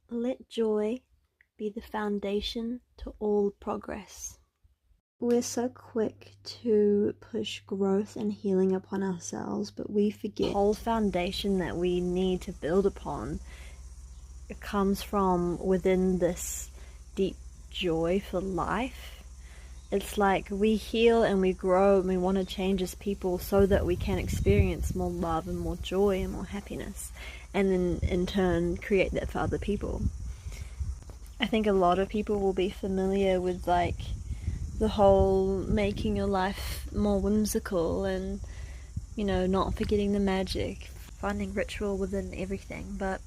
Let joy be the foundation to all progress. We're so quick to push growth and healing upon ourselves, but we forget the whole foundation that we need to build upon. It comes from within this deep joy for life. It's like we heal and we grow and we want to change as people so that we can experience more love and more joy and more happiness, and then in turn create that for other people. I think a lot of people will be familiar with like the whole making your life more whimsical and, you know, not forgetting the magic, finding ritual within everything. But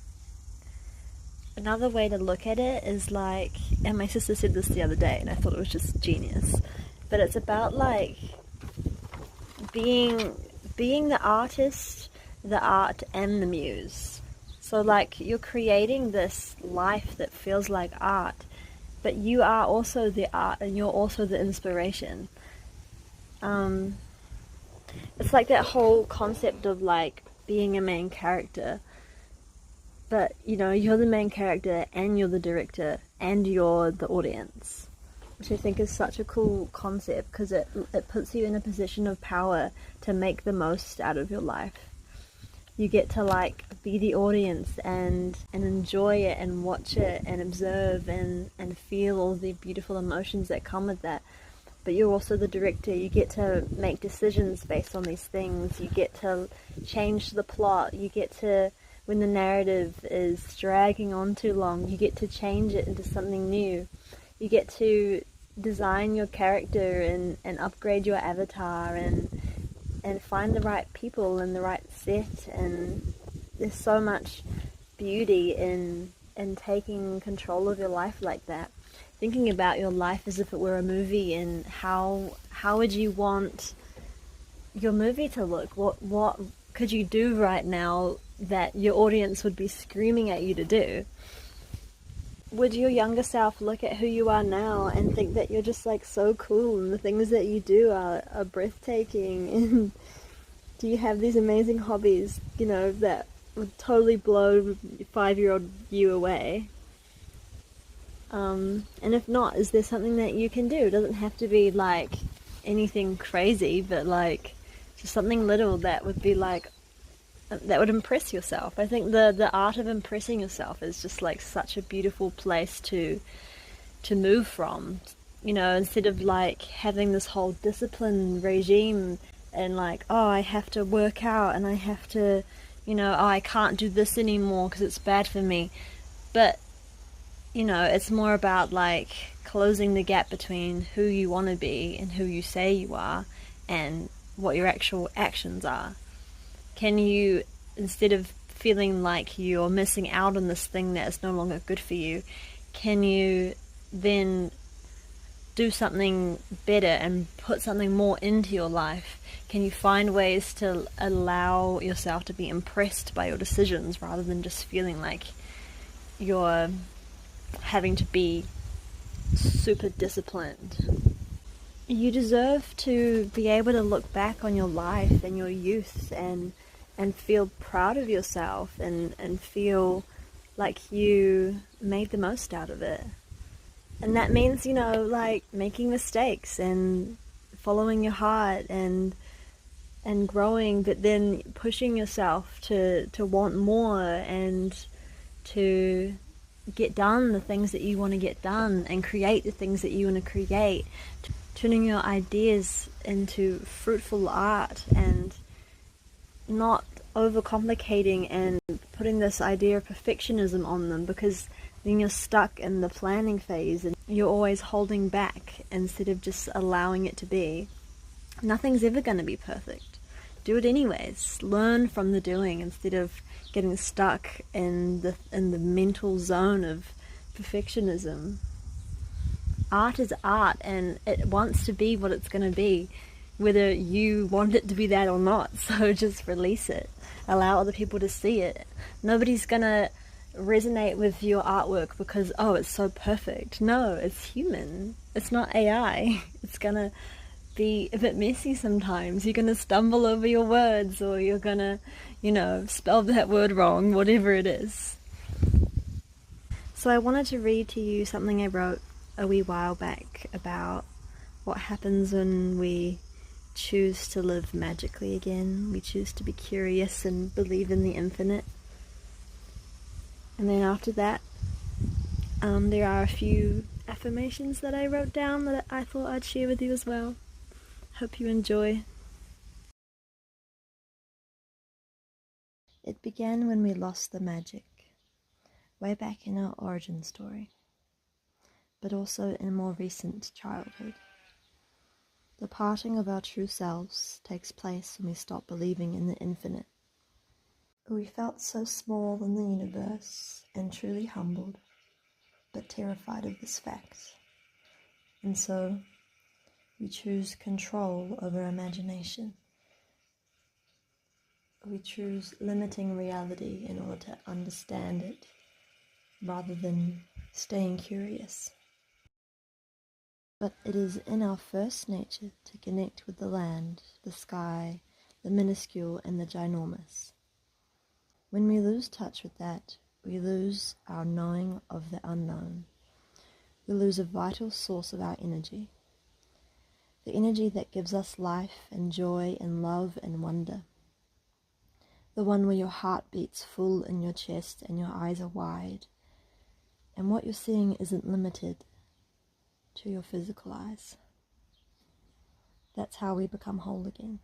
another way to look at it is like, and my sister said this the other day and I thought it was just genius, but it's about like being the artist, the art, and the muse. So like you're creating this life that feels like art, but you are also the art and you're also the inspiration. It's like that whole concept of like being a main character, but you know, you're the main character and you're the director and you're the audience, which I think is such a cool concept because it puts you in a position of power to make the most out of your life. You get to like be the audience and enjoy it and watch it and observe and feel all the beautiful emotions that come with that. But you're also the director. You get to make decisions based on these things. You get to change the plot. You get to, when the narrative is dragging on too long, you get to change it into something new. You get to design your character and upgrade your avatar and find the right people and the right set, and there's so much beauty in taking control of your life like that. Thinking about your life as if it were a movie, and how would you want your movie to look? What could you do right now that your audience would be screaming at you to do? Would your younger self look at who you are now and think that you're just like so cool and the things that you do are breathtaking? And do you have these amazing hobbies, you know, that would totally blow 5-year-old you away? And if not, is there something that you can do? It doesn't have to be like anything crazy, but like just something little that would be like, that would impress yourself. I think the art of impressing yourself is just like such a beautiful place to move from. You know, instead of like having this whole discipline regime and like, oh, I have to work out and I have to, you know, oh, I can't do this anymore because it's bad for me. But, you know, it's more about like closing the gap between who you want to be and who you say you are and what your actual actions are. Can you, instead of feeling like you're missing out on this thing that is no longer good for you, can you then do something better and put something more into your life? Can you find ways to allow yourself to be impressed by your decisions rather than just feeling like you're having to be super disciplined? You deserve to be able to look back on your life and your youth and feel proud of yourself and feel like you made the most out of it. And that means, you know, like making mistakes and following your heart and growing, but then pushing yourself to want more and to get done the things that you want to get done and create the things that you want to create, turning your ideas into fruitful art and not overcomplicating and putting this idea of perfectionism on them, because then you're stuck in the planning phase and you're always holding back instead of just allowing it to be. Nothing's ever going to be perfect. Do it anyways. Learn from the doing instead of getting stuck in the mental zone of perfectionism. Art is art and it wants to be what it's going to be, whether you want it to be that or not. So just release it. Allow other people to see it. Nobody's going to resonate with your artwork because, oh, it's so perfect. No, it's human. It's not AI. It's going to be a bit messy sometimes. You're going to stumble over your words, or you're going to, spell that word wrong, whatever it is. So I wanted to read to you something I wrote a wee while back about what happens when we choose to live magically again. We choose to be curious and believe in the infinite. And then after that, there are a few affirmations that I wrote down that I thought I'd share with you as well. Hope you enjoy. It began when we lost the magic, way back in our origin story, but also in more recent childhood. The parting of our true selves takes place when we stop believing in the infinite. We felt so small in the universe and truly humbled, but terrified of this fact. And so we choose control over imagination. We choose limiting reality in order to understand it, rather than staying curious. But it is in our first nature to connect with the land, the sky, the minuscule and the ginormous. When we lose touch with that, we lose our knowing of the unknown. We lose a vital source of our energy. The energy that gives us life and joy and love and wonder. The one where your heart beats full in your chest and your eyes are wide, and what you're seeing isn't limited to your physical eyes. That's how we become whole again.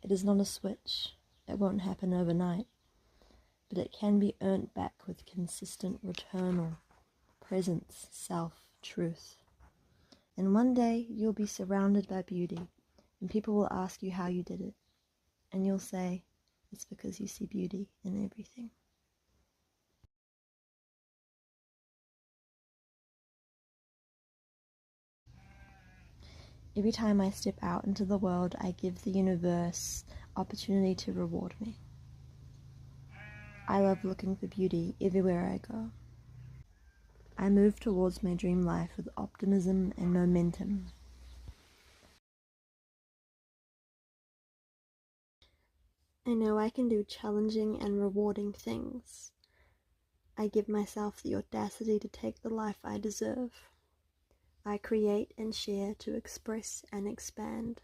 It is not a switch. It won't happen overnight, but it can be earned back with consistent returnal, presence, self, truth. And one day you'll be surrounded by beauty, and people will ask you how you did it, and you'll say, it's because you see beauty in everything. Every time I step out into the world, I give the universe opportunity to reward me. I love looking for beauty everywhere I go. I move towards my dream life with optimism and momentum. I know I can do challenging and rewarding things. I give myself the audacity to take the life I deserve. I create and share to express and expand.